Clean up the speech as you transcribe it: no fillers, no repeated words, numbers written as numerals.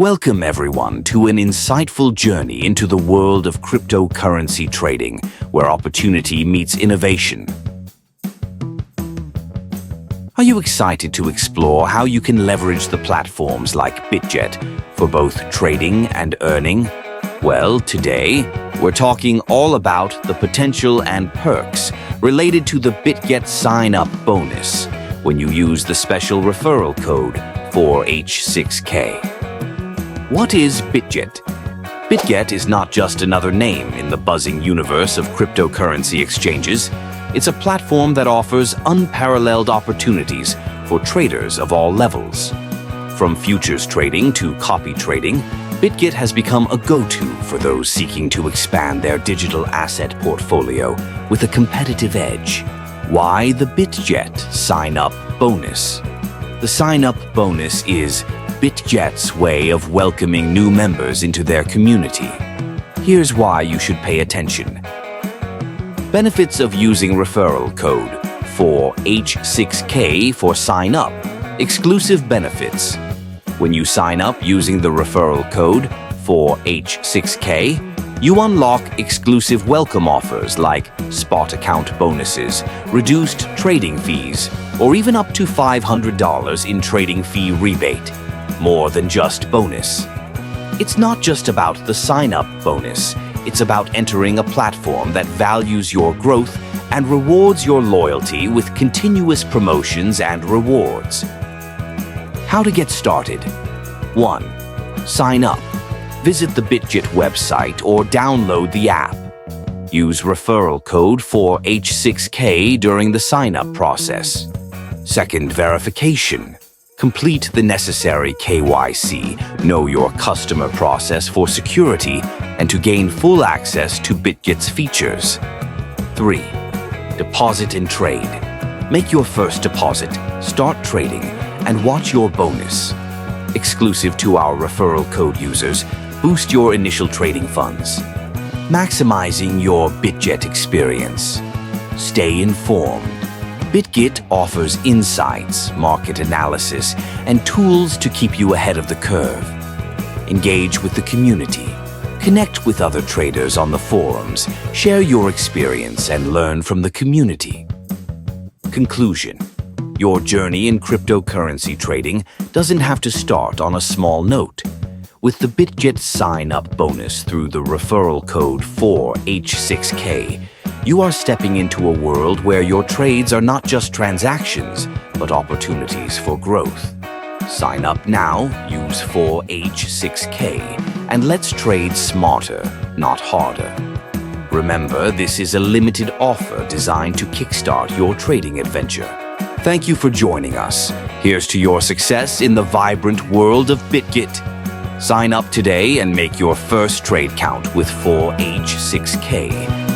Welcome everyone to an insightful journey into the world of cryptocurrency trading, where opportunity meets innovation. Are you excited to explore how you can leverage the platforms like Bitget for both trading and earning? Well, today, we're talking all about the potential and perks related to the Bitget sign-up bonus when you use the special referral code 4H6K. What is Bitget? Bitget is not just another name in the buzzing universe of cryptocurrency exchanges. It's a platform that offers unparalleled opportunities for traders of all levels. From futures trading to copy trading, Bitget has become a go-to for those seeking to expand their digital asset portfolio with a competitive edge. Why the Bitget sign-up bonus? The sign-up bonus is Bitget's way of welcoming new members into their community. Here's why you should pay attention. Benefits of using referral code 4H6K for sign up. Exclusive benefits. When you sign up using the referral code 4H6K, you unlock exclusive welcome offers like spot account bonuses, reduced trading fees, or even up to $500 in trading fee rebate. More than just bonus. It's not just about the sign-up bonus. It's about entering a platform that values your growth and rewards your loyalty with continuous promotions and rewards. How to get started? 1. Sign up. Visit the Bitget website or download the app. Use referral code 4H6K during the sign-up process. 2nd, verification. Complete the necessary KYC, know your customer process for security, and to gain full access to Bitget's features. 3. Deposit and trade. Make your first deposit, start trading, and watch your bonus. Exclusive to our referral code users, boost your initial trading funds. Maximizing your Bitget experience. Stay informed. Bitget offers insights, market analysis, and tools to keep you ahead of the curve. Engage with the community. Connect with other traders on the forums, share your experience, and learn from the community. Conclusion. Your journey in cryptocurrency trading doesn't have to start on a small note. With the Bitget sign-up bonus through the referral code 4H6K, you are stepping into a world where your trades are not just transactions, but opportunities for growth. Sign up now, use 4H6K, and let's trade smarter, not harder. Remember, this is a limited offer designed to kickstart your trading adventure. Thank you for joining us. Here's to your success in the vibrant world of Bitget. Sign up today and make your first trade count with 4H6K.